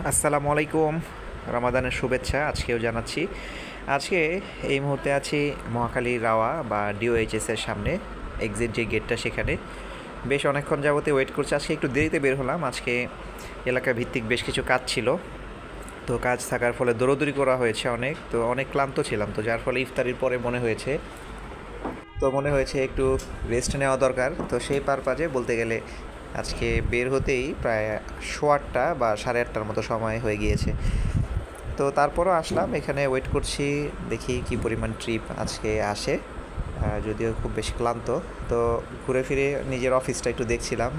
আসসালামু আলাইকুম। রমাদানের শুভেচ্ছা আজকেও জানাচ্ছি। আজকে এই মুহূর্তে আছি মহাখালী রাওয়া বা ডিওএইচএস এর সামনে, এক্সিট যে গেটটা সেখানে। বেশ অনেকক্ষণ যাবতে ওয়েট করছি। আজকে একটু দেরিতে বের হলাম। আজকে এলাকা ভিত্তিক বেশ কিছু কাজ ছিল, তো কাজ থাকার ফলে দৌড়দৌড়ি করা হয়েছে অনেক, তো অনেক ক্লান্ত ছিলাম, তো যার ফলে ইফতারির পরে মনে হয়েছে একটু রেস্ট নেওয়া দরকার। তো সেই পারপাজে বলতে গেলে আজকে বের হতেই প্রায় 8:15 বা 8:30টার মতো সময় হয়ে গিয়েছে। তো তারপরও আসলাম, এখানে ওয়েট করছি, দেখি কি পরিমাণ ট্রিপ আজকে আসে। যদিও খুব বেশি ক্লান্ত, তো ঘুরে ফিরে নিজের অফিসটা একটু দেখছিলাম।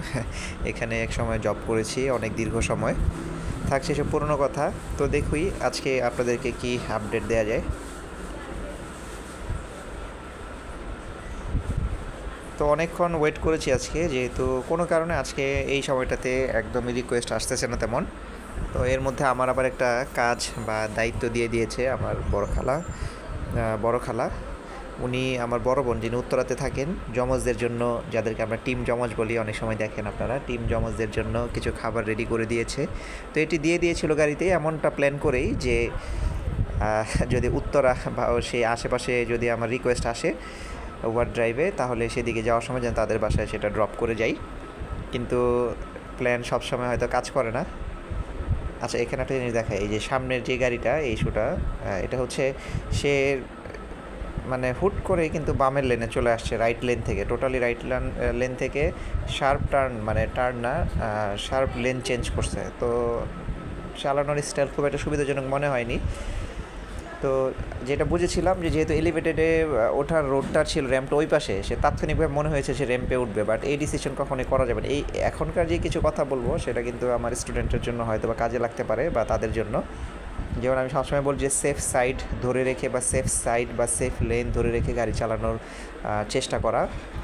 এখানে এক সময় জব করেছি অনেক দীর্ঘ সময়, থাকছে সব পুরনো কথা। তো দেখুই আজকে আপনাদেরকে কি আপডেট দেওয়া যায়। তো অনেকক্ষণ ওয়েট করেছি আজকে, যেহেতু কোনো কারণে আজকে এই সময়টাতে একদমই রিকোয়েস্ট আসতেছে না তেমন। তো এর মধ্যে আমার আবার একটা কাজ বা দায়িত্ব দিয়ে দিয়েছে আমার বড় খালা। উনি আমার বড় বোন, যিনি উত্তরাতে থাকেন, যমজদের জন্য, যাদেরকে আমরা টিম যমজ বলি, অনেক সময় দেখেন আপনারা, টিম যমজদের জন্য কিছু খাবার রেডি করে দিয়েছে। তো এটি দিয়ে দিয়েছিল গাড়িতে, এমনটা প্ল্যান করেই যে যদি উত্তরা বা সেই আশেপাশে যদি আমার রিকোয়েস্ট আসে ওভার ড্রাইভে, তাহলে সেদিকে যাওয়ার সময় যেন তাদের বাসায় সেটা ড্রপ করে যাই। কিন্তু প্ল্যান সবসময় হয়তো কাজ করে না। আচ্ছা, এখানে একটা জিনিস দেখায়, এই যে সামনের যে গাড়িটা, এই ইস্যুটা, এটা হচ্ছে সে মানে হুট করে কিন্তু বামের লেনে চলে আসছে, রাইট লেন থেকে, টোটালি রাইট লেন থেকে শার্প টার্ন, মানে টার্ন না, শার্প লেন চেঞ্জ করছে। তো চালানোর স্টাইল খুব একটা সুবিধাজনক মনে হয়নি। তো যেটা বুঝেছিলাম যে যেহেতু এলিভেটেডে ওঠার রোডটা ছিল, র্যাম্পটা ওই পাশে, সে তাৎক্ষণিকভাবে মনে হয়েছে সে র্যাম্পে উঠবে, বাট এই ডিসিশন কখনোই করা যাবে না। এই এখনকার যে কিছু কথা বলবো সেটা কিন্তু আমার স্টুডেন্টের জন্য হয়তো বা কাজে লাগতে পারে, বা তাদের জন্য। যেমন আমি সবসময় বলি যে সেফ সাইড ধরে রেখে, বা সেফ সাইড বা সেফ লেন ধরে রেখে গাড়ি চালানোর চেষ্টা করা।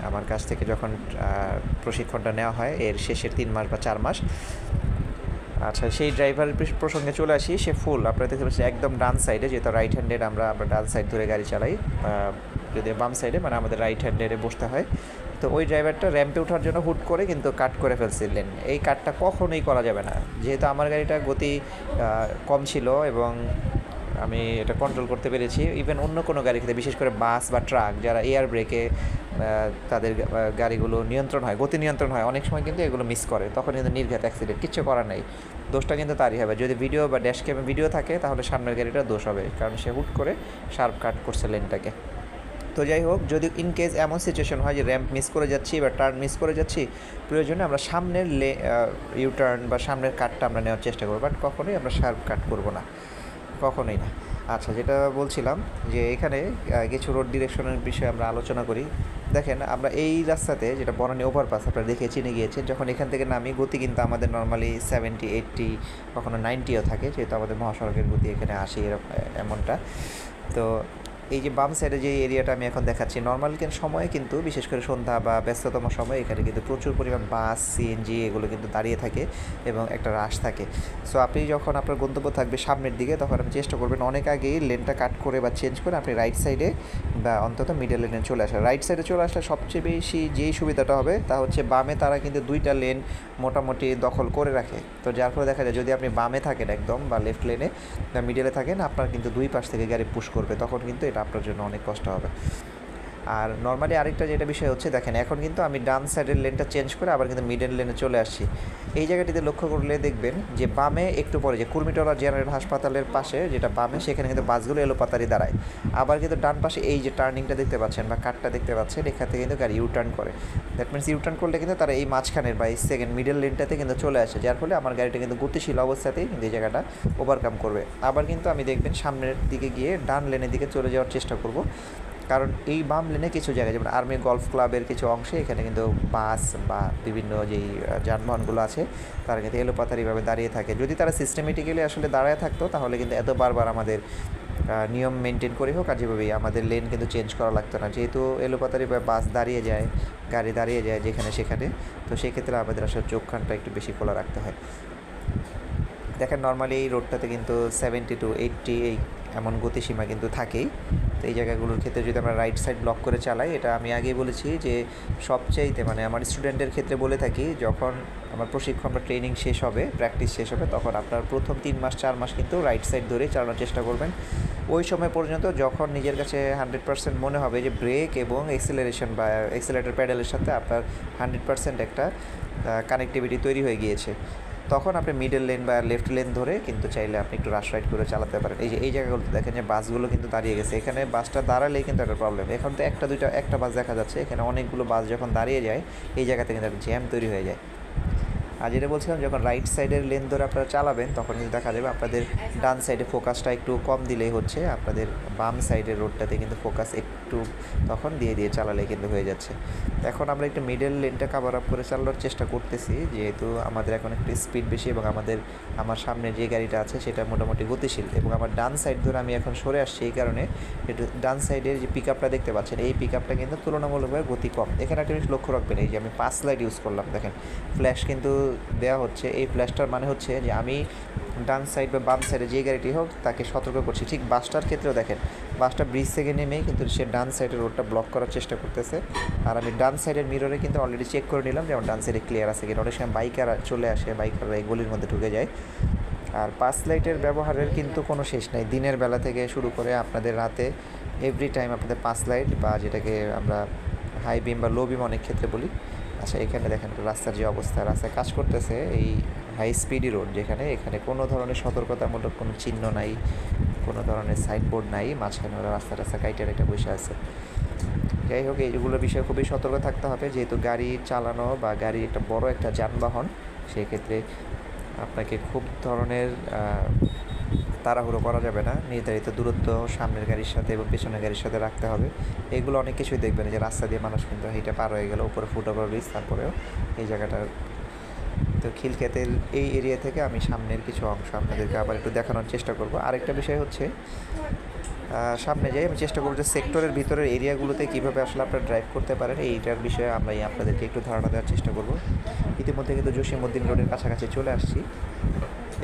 আমার কাছ থেকে যখন প্রশিক্ষণটা নেওয়া হয় এর শেষের 3 মাস বা 4 মাস। আচ্ছা, সেই ড্রাইভারের প্রসঙ্গে চলে আসি। সে ফুল আপনারা দেখতে পাচ্ছেন একদম ডান সাইডে, যেহেতু রাইট হ্যান্ডেড, আমরা ডান সাইড ধরে গাড়ি চালাই, যদি বাম সাইডে মানে আমাদের রাইট হ্যান্ডেডে বসতে হয়। তো ওই ড্রাইভারটা র্যাম্পে ওঠার জন্য হুট করে কিন্তু কাট করে ফেলছিলেন। এই কাটটা কখনোই করা যাবে না, যেহেতু আমার গাড়িটা গতি কম ছিল এবং আমি এটা কন্ট্রোল করতে পেরেছি। ইভেন অন্য কোনো গাড়ি ক্ষেত্রে, বিশেষ করে বাস বা ট্রাক, যারা এয়ার ব্রেকে তাদের গাড়িগুলো নিয়ন্ত্রণ হয়, গতি নিয়ন্ত্রণ হয়, অনেক সময় কিন্তু এগুলো মিস করে, তখন কিন্তু নির্ঘাত অ্যাক্সিডেন্ট, কিচ্ছু করার নেই। দোষটা কিন্তু তারই হবে। যদি ভিডিও বা ড্যাশ ক্যামে ভিডিও থাকে তাহলে সামনের গাড়িটার দোষ হবে, কারণ সে হুট করে শার্প কাট করছে লেনটাকে। তো যাই হোক, যদি ইন কেস এমন সিচুয়েশন হয় যে র্যাম্প মিস করে যাচ্ছি বা টার্ন মিস করে যাচ্ছি, প্রয়োজনে আমরা সামনের ইউটার্ন বা সামনের কাটটা আমরা নেওয়ার চেষ্টা করবো, বাট কখনোই আমরা শার্প কাট করবো না, কখনোই না। আচ্ছা, যেটা বলছিলাম যে এখানে কিছু রোড ডিরেকশনের বিষয়ে আমরা আলোচনা করি। দেখেন, আমরা এই রাস্তাতে, যেটা বনানী ওভারপাস, আপনারা দেখে চিনে গিয়েছেন, যখন এখান থেকে নামি গতি কিন্তু আমাদের নর্মালি 70, 80, কখনো 90ও থাকে, যেহেতু আমাদের মহাসড়কের গতি এখানে 80 এরকম, এমনটা। তো এই যে বাম সাইডে যে এরিয়াটা আমি এখন দেখাচ্ছি, নর্মাল সময়ে কিন্তু, বিশেষ করে সন্ধ্যা বা ব্যস্ততম সময়ে, এখানে কিন্তু প্রচুর পরিমাণ বাস, সিএনজি এগুলো কিন্তু দাঁড়িয়ে থাকে এবং একটা রাশ থাকে। সো আপনি যখন আপনার গন্তব্য থাকবে সামনের দিকে, তখন আপনি চেষ্টা করবেন অনেক আগেই লেনটা কাট করে বা চেঞ্জ করে আপনি রাইট সাইডে বা অন্তত মিডল লেনে চলে আসা। রাইট সাইডে চলে আসলে সবচেয়ে বেশি যেই সুবিধাটা হবে তা হচ্ছে, বামে তারা কিন্তু 2টা লেন মোটামুটি দখল করে রাখে। তো যার ফলে দেখা যায় যদি আপনি বামে থাকেন একদম, বা লেফট লেনে বা মিডলে থাকেন, আপনার কিন্তু 2 পাশ থেকে গাড়ি পুশ করবে, তখন কিন্তু এটা আপনার জন্য অনেক কষ্ট হবে। আর নর্মালি আরেকটা যেটা বিষয় হচ্ছে, দেখেন এখন কিন্তু আমি ডান সাইডের লেনটা চেঞ্জ করে আবার কিন্তু মিডল লেনে চলে আসছি। এই জায়গাটিতে লক্ষ্য করলে দেখবেন যে বামে একটু পরে, যে কুর্মিটোলা জেনারেল হাসপাতালের পাশে যেটা বামে, সেখানে কিন্তু বাসগুলো এলোপাতারি দাঁড়ায়। আবার কিন্তু ডান পাশে এই যে টার্নিংটা দেখতে পাচ্ছেন বা কাটটা দেখতে পাচ্ছেন, এখান থেকে কিন্তু গাড়ি ইউটার্ন করে। দ্যাট মিনস ইউটার্ন করলে কিন্তু তারা এই মাঝখানের বা এই সেকেন্ড মিডল লেনটাতে কিন্তু চলে আসে, যার ফলে আমার গাড়িটা কিন্তু গতিশীল অবস্থাতেই কিন্তু এই জায়গাটা ওভারকাম করবে। আবার কিন্তু আমি দেখবেন সামনের দিকে গিয়ে ডান লেনের দিকে চলে যাওয়ার চেষ্টা করব, কারণ এই বাম লেনে কিছু জায়গায়, যেমন আর্মি গলফ ক্লাবের কিছু অংশে, এখানে কিন্তু বাস বা বিভিন্ন যেই যানবাহনগুলো আছে তারা কিন্তু এলোপাতারিভাবে দাঁড়িয়ে থাকে। যদি তারা সিস্টেমেটিক্যালি আসলে দাঁড়ায় থাকতো, তাহলে কিন্তু এত বারবার আমাদের নিয়ম মেনটেন করে হোক আর যেভাবেই আমাদের লেন কিন্তু চেঞ্জ করা লাগতো না। যেহেতু এলোপাতারিভাবে বাস দাঁড়িয়ে যায়, গাড়ি দাঁড়িয়ে যায় যেখানে সেখানে, তো সেক্ষেত্রে আমাদের আসলে চোখ কানটা একটু বেশি খোলা রাখতে হয়। দেখেন নর্মালি এই রোডটাতে কিন্তু 70 to 80 এই এমন গতিসীমা কিন্তু থাকেই। তো এই জায়গাগুলোর ক্ষেত্রে যদি আমরা রাইট সাইড ব্লক করে চালাই, এটা আমি আগেই বলেছি যে সবচাইতে মানে আমার স্টুডেন্টের ক্ষেত্রে বলে থাকি, যখন আমার প্রশিক্ষণ বা ট্রেনিং শেষ হবে, প্র্যাকটিস শেষ হবে, তখন আপনার প্রথম 3 মাস 4 মাস কিন্তু রাইট সাইড ধরে চালানোর চেষ্টা করবেন। ওই সময় পর্যন্ত যখন নিজের কাছে 100% মনে হবে যে ব্রেক এবং এক্সেলারেশন বা এক্সেলারেটর প্যাডেলের সাথে আপনার 100% একটা কানেক্টিভিটি তৈরি হয়ে গিয়েছে, তখন আপনি মিডল লেন বা লেফট লেন ধরে কিন্তু চাইলে আপনি একটু রাশ রাইড করে চালাতে পারেন। এই যে এই জায়গাগুলোতে দেখেন যে বাসগুলো কিন্তু দাঁড়িয়ে গেছে, এখানে বাসটা দাঁড়ালেই কিন্তু একটা প্রবলেম। এখন তো একটা বাস দেখা যাচ্ছে, এখানে অনেকগুলো বাস যখন দাঁড়িয়ে যায় এই জায়গাতে কিন্তু একটা জ্যাম তৈরি হয়ে যায়। আর যেটা বলছিলাম, যখন রাইট সাইডের লেন ধরে আপনারা চালাবেন তখন কিন্তু দেখা যাবে আপনাদের ডান সাইডে ফোকাসটা একটু কম দিলেই হচ্ছে, আপনাদের বাম সাইডের রোডটাতে কিন্তু ফোকাস একটু তখন দিয়ে চালালে কিন্তু হয়ে যাচ্ছে। এখন আমরা একটু মিডল লেনটা কভার আপ করে চালানোর চেষ্টা করতেছি, যেহেতু আমাদের এখন একটু স্পিড বেশি এবং আমার সামনে যে গাড়িটা আছে সেটা মোটামুটি গতিশীল, এবং আমার ডান সাইড ধরে আমি এখন সরে আসছি, এই কারণে একটু ডান সাইডের যে পিক আপটা দেখতে পাচ্ছেন, এই পিক আপটা কিন্তু তুলনামূলকভাবে গতি কম। এখানে একটা জিনিস লক্ষ্য রাখবেন, এই যে আমি পাস লাইট ইউজ করলাম, দেখেন ফ্ল্যাশ কিন্তু দেওয়া হচ্ছে। এই ফ্ল্যাশটার মানে হচ্ছে যে আমি ডান সাইড বা বাম সাইডে যে গাড়িটি হোক তাকে সতর্ক করছি। ঠিক বাসটার ক্ষেত্রেও দেখেন, বাসটা ব্রিজ থেকে নেমেই কিন্তু সে ডান সাইডের রোডটা ব্লক করার চেষ্টা করতেছে, আর আমি ডান সাইডের মিররে কিন্তু অলরেডি চেক করে নিলাম যে আমার ডান সাইডে ক্লিয়ার আছে কিনা। অনেক সময় বাইকার চলে আসে, বাইকাররা এই গলির মধ্যে ঢুকে যায়। আর পাস লাইটের ব্যবহারের কিন্তু কোনো শেষ নাই, দিনের বেলা থেকে শুরু করে আপনাদের রাতে এভরি টাইম আপনাদের পাস লাইট বা যেটাকে আমরা হাই বিম বা লো বিম অনেক ক্ষেত্রে বলি। আচ্ছা, এখানে দেখেন রাস্তার যে অবস্থা, রাস্তায় কাজ করতেছে, এই হাই স্পিডি রোড যেখানে, এখানে কোনো ধরনের সতর্কতামূলক কোনো চিহ্ন নাই, কোনো ধরনের সাইনবোর্ড নাই, মাঝখানে ওরা রাস্তা কাইটে বসে আছে। যাই হোক, এইগুলোর বিষয়ে খুবই সতর্ক থাকতে হবে, যেহেতু গাড়ি চালানো বা গাড়ি একটা বড় একটা যানবাহন, সেই ক্ষেত্রে আপনাকে খুব ধরনের তাড়াহুড়ো করা যাবে না, নির্ধারিত দূরত্ব সামনের গাড়ির সাথে এবং পেছনের গাড়ির সাথে রাখতে হবে। এগুলো অনেক কিছুই দেখবেন, যে রাস্তা দিয়ে মানুষ কিন্তু হেঁটে পার হয়ে গেল, উপরে ফুটওভার ব্রিজ, তারপরেও এই জায়গাটা। তো খিলক্ষেতের এই এরিয়া থেকে আমি সামনের কিছু অংশ আপনাদেরকে আবার একটু দেখানোর চেষ্টা করব। আরেকটা বিষয় হচ্ছে, সামনে যাই আমি চেষ্টা করব যে সেক্টরের ভিতরের এরিয়াগুলোতে কীভাবে আসলে আপনারা ড্রাইভ করতে পারেন, এইটার বিষয়ে আমরা আপনাদেরকে একটু ধারণা দেওয়ার চেষ্টা করব। ইতিমধ্যে কিন্তু জসীমউদ্দিন রোডের কাছাকাছি চলে আসছি।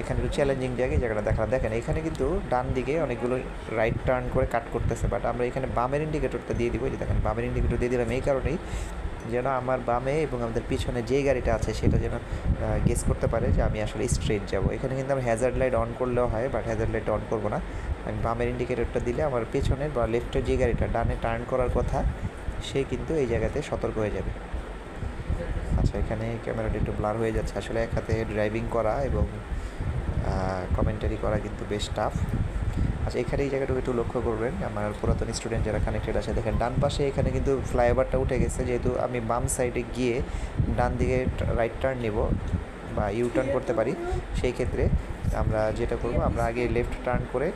এখানে একটু চ্যালেঞ্জিং জায়গাটা দেখেন, এখানে কিন্তু ডান দিকে অনেকগুলো রাইট টার্ন করে কাট করতেছে, বাট আমরা এখানে বামের ইন্ডিকেটরটা দিয়ে দিব। যে দেখেন বামের ইন্ডিকেটর দিয়ে দিলাম এই কারণেই যেন আমার বামে এবং আমাদের পিছনে যেই গাড়িটা আছে সেটা যেন গেস করতে পারে যে আমি আসলে স্ট্রেট যাব। এখানে কিন্তু আমি হ্যাজার্ড লাইট অন করলেও হয়, বাট হ্যাজার্ড লাইট অন করবো না। আমি বামের ইন্ডিকেটরটা দিলে আমার পেছনের বা লেফটের যে গাড়িটা ডানে টার্ন করার কথা, সে কিন্তু এই জায়গাতে সতর্ক হয়ে যাবে। আচ্ছা, এখানে ক্যামেরাটা একটু ব্লার হয়ে যাচ্ছে, আসলে এক হাতে ড্রাইভিং করা এবং কমেন্টারি করা কিন্তু বেশ টাফ। আচ্ছা, এখানে এই জায়গাটুকু একটু লক্ষ্য করবেন, আমার পুরাতন স্টুডেন্ট যারা কানেক্টেড আছে, দেখেন ডান পাশে এখানে কিন্তু ফ্লাইওভারটা উঠে গেছে, যেহেতু আমি বাম সাইডে গিয়ে ডান দিকে রাইট টার্ন নেব বা ইউ টার্ন করতে পারি, সেই ক্ষেত্রে আমরা যেটা করব, আমরা আগে লেফট টার্ন করে,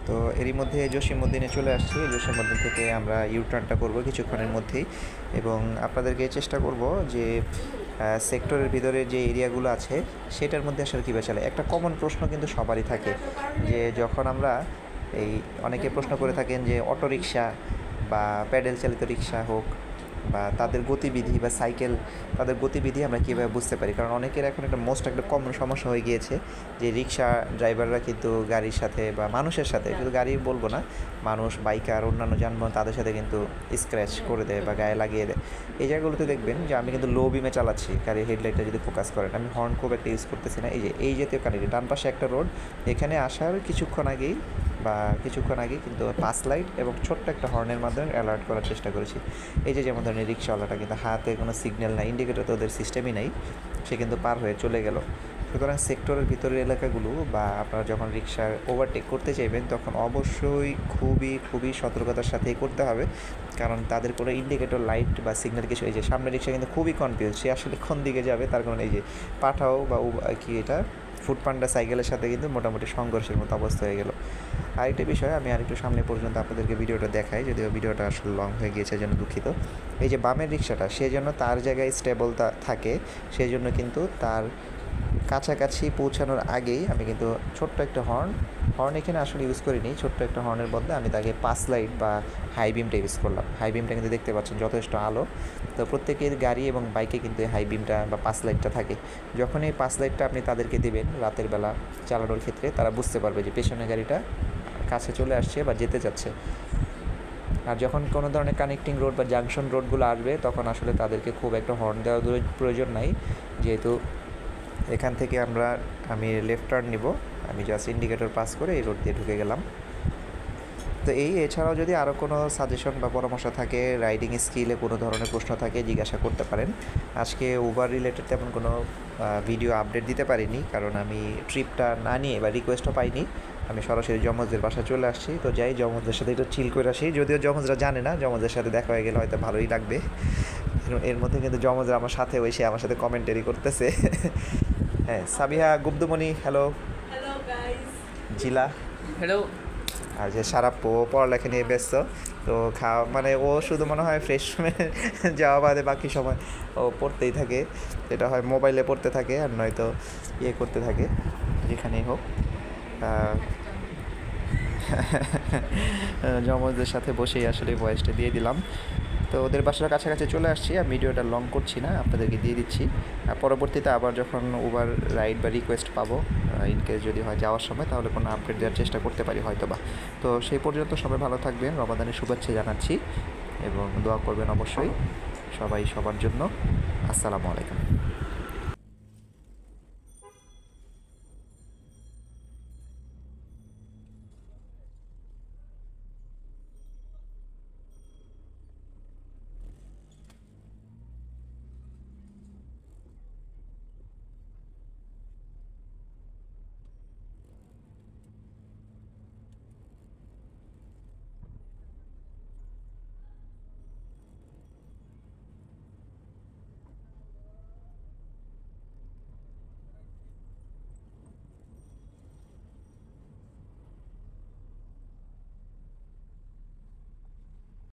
তো এরই মধ্যে জসীমউদ্দিনে চলে আসছি। জসীমউদ্দিন থেকে আমরা ইউ টার্নটা করবো কিছুক্ষণের মধ্যেই, এবং আপনাদেরকে চেষ্টা করব যে সেক্টরের ভিতরে যে এরিয়াগুলো আছে সেটার মধ্যে আসলে কীভাবে চলে। একটা কমন প্রশ্ন কিন্তু সবারই থাকে, যে যখন আমরা অনেকে প্রশ্ন করে থাকেন যে অটোরিকশা বা প্যাডেল চালিত রিক্সা হোক বা তাদের গতিবিধি বা সাইকেল, তাদের গতিবিধি আমরা কীভাবে বুঝতে পারি। কারণ অনেকের এখন একটা কমন সমস্যা হয়ে গিয়েছে যে রিক্সা ড্রাইভাররা কিন্তু গাড়ির সাথে বা মানুষের সাথে, শুধু গাড়ি বলবো না, মানুষ, বাইকার, অন্যান্য যানবাহন তাদের সাথে কিন্তু স্ক্র্যাচ করে দেয় বা গায়ে লাগিয়ে দেয়। এই জায়গাগুলোতে দেখবেন যে আমি কিন্তু লো বিমে চালাচ্ছি, গাড়ির হেডলাইটটা যদি ফোকাস করেন, আমি হর্ন খুব একটা ইউজ করতেছি না। এই জাতীয় কানেক্ট ডান পাশে একটা রোড, এখানে আসার কিছুক্ষণ আগেই কিন্তু পাস লাইট এবং ছোট্ট একটা হর্নের মাধ্যমে অ্যালার্ট করার চেষ্টা করেছি। এই যেমন ধরনের রিক্সাওয়ালাটা কিন্তু হাতে কোনো সিগন্যাল নাই, ইন্ডিকেটর তো ওদের সিস্টেমই নাই, সে কিন্তু পার হয়ে চলে গেল। সুতরাং সেক্টরের ভিতরের এলাকাগুলো বা আপনারা যখন রিক্সা ওভারটেক করতে চাইবেন তখন অবশ্যই খুবই সতর্কতার সাথেই করতে হবে, কারণ তাদের কোনো ইন্ডিকেটর লাইট বা সিগন্যাল কিছু, এই যে সামনে রিক্সা কিন্তু খুবই কনফিউজ, সে আসলে কোন দিকে যাবে, তার কারণ এই যে পাঠাও বা এটা ফুডপান্ডা সাইকেলের সাথে কিন্তু মোটামুটি সংঘর্ষের মতো অবস্থা হয়ে গেল। আরেকটা বিষয়, আমি আরেকটু সামনে পর্যন্ত আপনাদেরকে ভিডিওটা দেখাই, যদিও ভিডিওটা আসলে লং হয়ে গিয়েছে, যেন দুঃখিত। এই যে বামের রিক্সাটা, সে যেন তার জায়গায় স্টেবল থাকে, সেই জন্য কিন্তু তার কাছাকাছি পৌঁছানোর আগেই আমি কিন্তু ছোট্ট একটা হর্ন এখানে আসলে ইউজ করিনি। ছোট্ট একটা হর্নের বদলে আমি তাকে পাস লাইট বা হাই বিমটা ইউজ করলাম। হাই বিমটা কিন্তু দেখতে পাচ্ছেন যথেষ্ট আলো। তো প্রত্যেকের গাড়ি এবং বাইকে কিন্তু এই হাই বিমটা বা পাস লাইটটা থাকে। যখন এই পাস লাইটটা আপনি তাদেরকে দেবেন রাতের বেলা চালানোর ক্ষেত্রে, তারা বুঝতে পারবে যে পেছনের গাড়িটা কাছে চলে আসছে বা যেতে যাচ্ছে। আর যখন কোনো ধরনের কানেক্টিং রোড বা জাংশন রোডগুলো আসবে তখন আসলে তাদেরকে খুব একটা হর্ন দেওয়ার প্রয়োজন নাই, যেহেতু এখান থেকে আমি লেফট টার্ন নিব। আমি জাস্ট ইন্ডিকেটর পাস করে এই রোড দিয়ে ঢুকে গেলাম। তো এছাড়াও যদি আরও কোনো সাজেশন বা পরামর্শ থাকে, রাইডিং স্কিলে কোনো ধরনের প্রশ্ন থাকে, জিজ্ঞাসা করতে পারেন। আজকে উবার রিলেটেড তেমন কোনো ভিডিও আপডেট দিতে পারিনি, কারণ আমি ট্রিপটা না নিয়ে বা রিকোয়েস্টও পাইনি। আমি সরাসরি জমজদের বাসায় চলে আসছি। তো যাই জমজদের সাথে একটু চিল করে আসি, যদিও জমজরা জানে না। জমজদের সাথে দেখা হয়ে গেলে হয়তো ভালোই লাগবে। এর মধ্যে কিন্তু জমজরা আমার সাথে এসে আমার সাথে কমেন্টারি করতেছে। হ্যাঁ, Sabiha Guptamani, hello. Hello guys. জিলা, হ্যালো। আর যে সারাপ্পু পড়ালেখা নিয়ে ব্যস্ত। তো মানে ও শুধু মনে হয় ফ্রেশ যাওয়া বাদে বাকি সময় ও পড়তেই থাকে। এটা হয় মোবাইলে পড়তে থাকে, আর নয়তো করতে থাকে, যেখানেই হোক। জমজদের সাথে বসেই আসলে ভয়েসটা দিয়ে দিলাম। তো ওদের বাসার কাছাকাছি চলে আসছি, আর ভিডিওটা লং করছি না, আপনাদেরকে দিয়ে দিচ্ছি। আর পরবর্তীতে আবার যখন উবার রাইড বা রিকোয়েস্ট পাবো, ইনকেস যদি হয় যাওয়ার সময়, তাহলে কোনো আপডেট দেওয়ার চেষ্টা করতে পারি হয়তো বা। তো সেই পর্যন্ত সবাই ভালো থাকবেন, রমাদানের শুভেচ্ছা জানাচ্ছি এবং দোয়া করবেন অবশ্যই সবাই সবার জন্য। আসসালামু আলাইকুম।